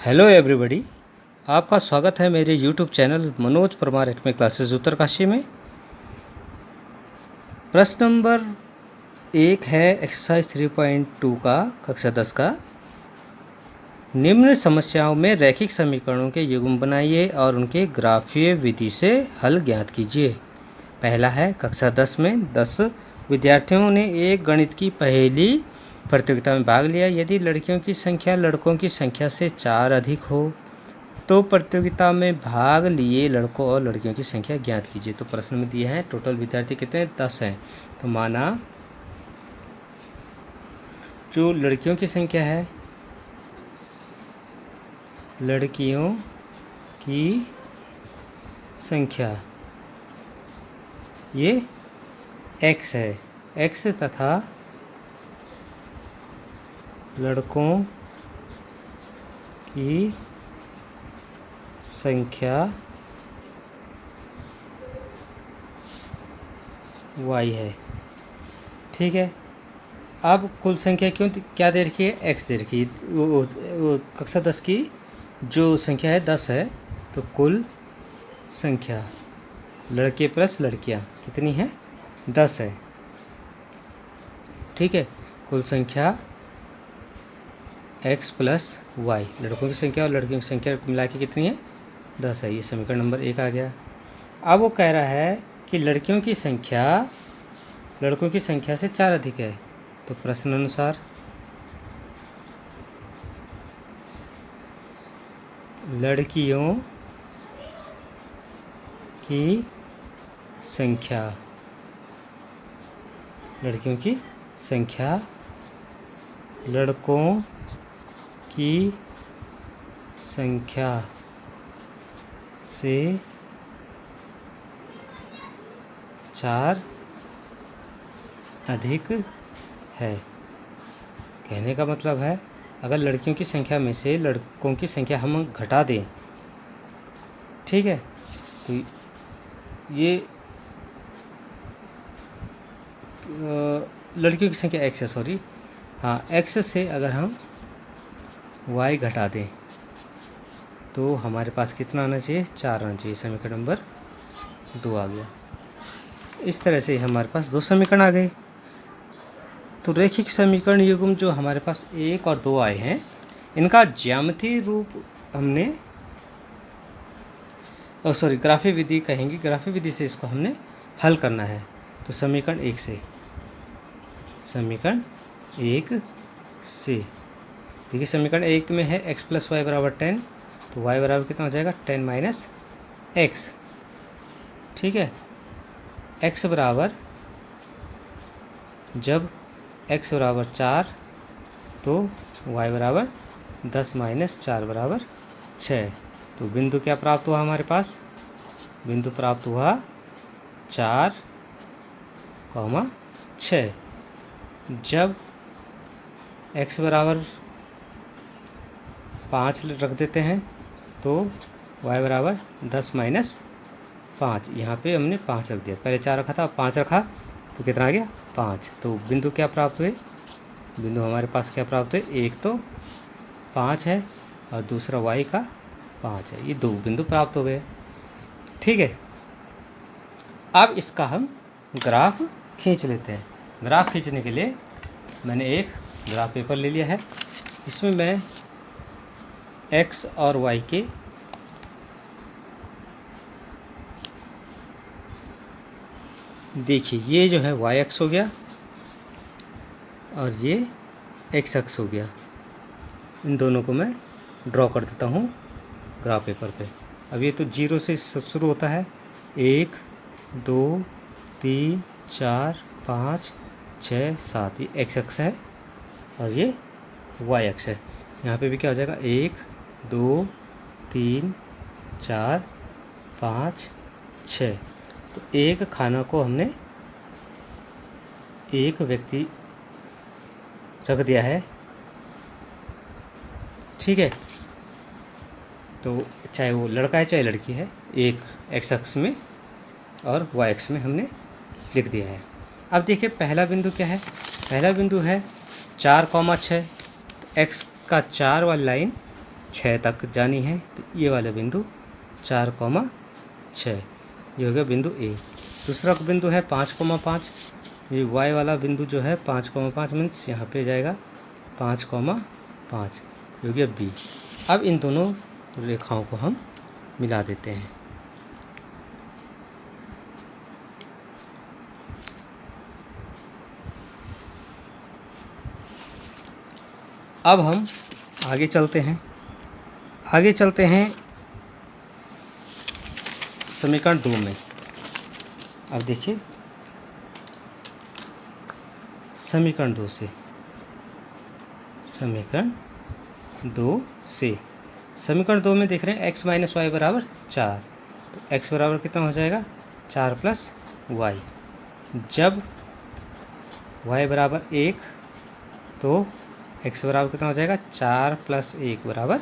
Hello everybody, आपका स्वागत है मेरे YouTube channel Manoj Parmar academy classes Uttarkashi में। प्रश्न नंबर 1 है एक्सरसाइज 3.2 का कक्षा 10 का। निम्न समस्याओं में रैखिक समीकरणों के युग्म बनाइए और उनके ग्राफीय विधि से हल ज्ञात कीजिए। पहला है कक्षा 10 में 10 विद्यार्थियों ने एक गणित की पहेली प्रतियोगिता में भाग लिया। यदि लड़कियों की संख्या लड़कों की संख्या से 4 अधिक हो तो प्रतियोगिता में भाग लिए लड़कों और लड़कियों की संख्या ज्ञात कीजिए। तो प्रश्न में दिए हैं टोटल विद्यार्थी कितने 10 हैं। तो माना जो लड़कियों की संख्या है, लड़कियों की संख्या ये x है, x तथा लड़कों की संख्या y है। ठीक है, अब कुल संख्या क्या दे रखी है, x दे रखी है। वो कक्षा 10 की जो संख्या है 10 है, तो कुल संख्या लड़के प्लस लड़कियां कितनी है 10 है। ठीक है, कुल संख्या x प्लस वाई, लड़कों की संख्या और लड़कियों की संख्या मिला के कितनी है 10 है। ये समीकरण नंबर 1 आ गया। अब वो कह रहा है कि लड़कियों की संख्या लड़कों की संख्या से 4 अधिक है। तो प्रश्न अनुसार लड़कियों की संख्या लड़कों की संख्या से 4 अधिक है। कहने का मतलब है अगर लड़कियों की संख्या में से लड़कों की संख्या हम घटा दें, ठीक है, तो ये लड़कियों की संख्या x है, सॉरी हाँ, x से अगर हम y घटा दें तो हमारे पास कितना आना चाहिए 4 आना चाहिए। समीकरण नंबर 2 आ गया। इस तरह से हमारे पास 2 समीकरण आ गए। तो रैखिक समीकरण युग्म जो हमारे पास 1 और 2 आए हैं, इनका ज्यामितीय रूप हमने ग्राफीय विधि कहेंगे, ग्राफीय विधि से इसको हमने हल करना है। तो समीकरण 1 से देखिए, समीकरण 1 में है x प्लस वाई बराबर 10, तो y बराबर कितना हो जाएगा 10 माइनस एक्स। ठीक है, x बराबर जब x बराबर 4 तो y बराबर 10 माइनस 4 बराबर 6। तो बिंदु क्या प्राप्त हुआ हमारे पास, बिंदु प्राप्त हुआ 4, 6। जब x बराबर 5 रख देते हैं तो y बराबर 10 माइनस 5, यहाँ पे हमने 5 रख दिया, पहले 4 रखा था, 5 रखा तो कितना आ गया 5। तो बिंदु क्या प्राप्त हुए, बिंदु हमारे पास क्या प्राप्त हुए, एक तो 5 है और दूसरा y का 5 है। ये 2 बिंदु प्राप्त हो गए। ठीक है, अब इसका हम ग्राफ खींच लेते हैं। ग्राफ खींचने के लिए मैंने एक ग्राफ पेपर ले लिया है। इसमें मैं x और y के देखिए, ये जो है y अक्ष हो गया और ये x अक्ष हो गया। इन दोनों को मैं ड्रॉ कर देता हूँ ग्राफ पेपर पे। अब ये तो 0 से शुरू होता है, 1 2 3 4 5 6 7, ये x अक्ष है और ये y अक्ष है। यहाँ पे भी क्या हो जाएगा 1 2 3 4 5 6। तो एक खाना को हमने एक व्यक्ति रख दिया है। ठीक है, तो चाहे वो लड़का है चाहे लड़की है, एक x अक्ष में और y अक्ष में हमने लिख दिया है। अब देखिए पहला बिंदु क्या है, पहला बिंदु है 4, 6। तो x का 4 वाली लाइन 6 तक जानी है, तो ये वाला बिंदु 4,6 ये हो गया बिंदु ए। दूसरा बिंदु है 5,5, ये वाई वाला बिंदु जो है 5,5 मीन्स यहाँ पे जाएगा 5,5 ये हो गया बी। अब इन दोनों रेखाओं को हम मिला देते हैं। अब हम आगे चलते हैं समीकरण 2 में। अब देखिए समीकरण 2 से समीकरण 2 में देख रहे हैं x माइनस वाई बराबर 4, तो x बराबर कितना हो जाएगा 4 प्लस वाई। जब y बराबर 1 तो x बराबर कितना हो जाएगा 4 प्लस 1 बराबर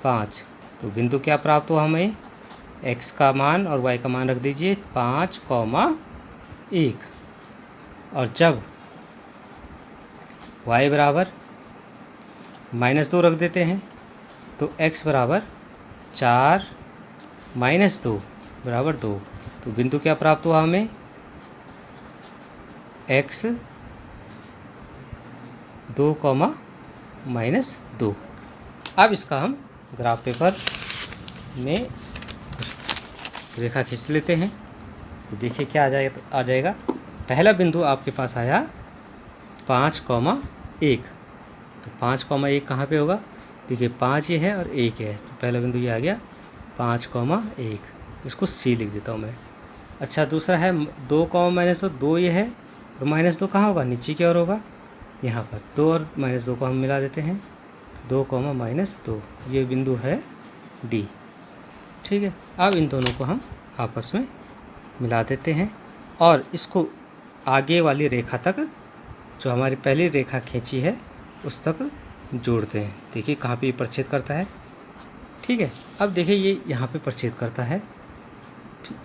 5। तो बिंदु क्या प्राप्त हुआ हमें, x का मान और y का मान रख दीजिए 5,1। और जब y बराबर -2 रख देते हैं तो x बराबर 4 - 2 बराबर 2। तो बिंदु क्या प्राप्त हुआ हमें, x 2, -2। अब इसका हम ग्राफ पेपर में रेखा खींच लेते हैं। तो देखिए क्या आ जाएगा। पहला बिंदु आपके पास आया 5,1, तो 5,1 कहाँ पे होगा, देखिए 5 ये है और 1 है, तो पहला बिंदु ये आ गया 5,1। इसको सी लिख देता हूँ मैं। अच्छा दूसरा है 2, -2, 2 ये है और -2 कहाँ होगा, नीचे की ओर होगा, यहाँ पर 2 और -2 को हम मिला देते हैं, 2, -2 ये बिंदु है डी। ठीक है, अब इन दोनों को हम आपस में मिला देते हैं और इसको आगे वाली रेखा तक, जो हमारी पहली रेखा खींची है उस तक जोड़ते हैं। देखिए कहाँ पे ये परिच्छेद करता है। ठीक है, अब देखिए ये यहाँ पे परिच्छेद करता है।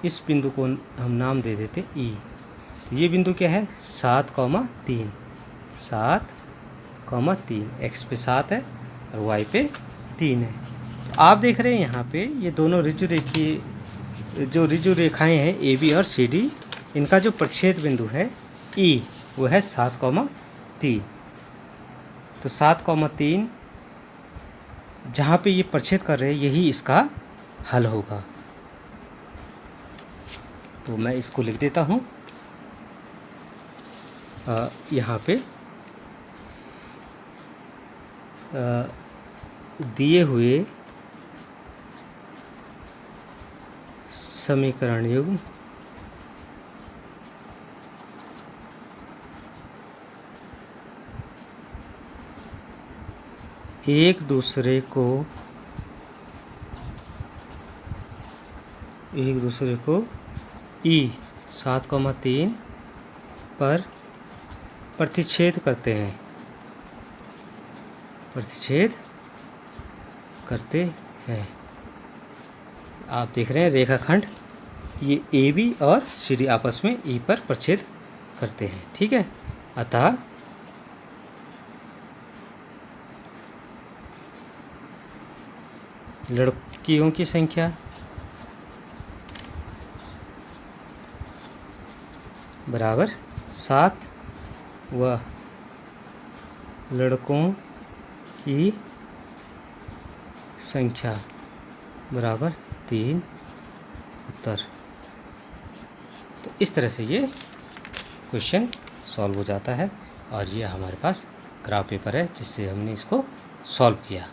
इस बिंदु को हम नाम दे देते ई। तो ये बिंदु क्या है 7,3, 7,3 x पे 7 है और y पे 3 है। तो आप देख रहे हैं यहाँ पे ये दोनों ऋजु रेखाएं हैं ए बी और सी डी, इनका जो परिच्छेद बिंदु है ई वो है 7,3। तो 7,3 जहाँ पे ये परिच्छेद कर रहे हैं यही इसका हल होगा। तो मैं इसको लिख देता हूँ यहाँ पे दिए हुए समीकरण युग्म एक दूसरे को ई 7,3 पर प्रतिच्छेद करते हैं। आप देख रहे हैं रेखाखंड ये ए बी और सी डी आपस में ई पर प्रतिच्छेद करते हैं। ठीक है, अतः लड़कियों की संख्या बराबर 7 व लड़कों की संख्या बराबर 3 उत्तर। तो इस तरह से ये क्वेश्चन सॉल्व हो जाता है और ये हमारे पास ग्राफ पेपर है जिससे हमने इसको सॉल्व किया।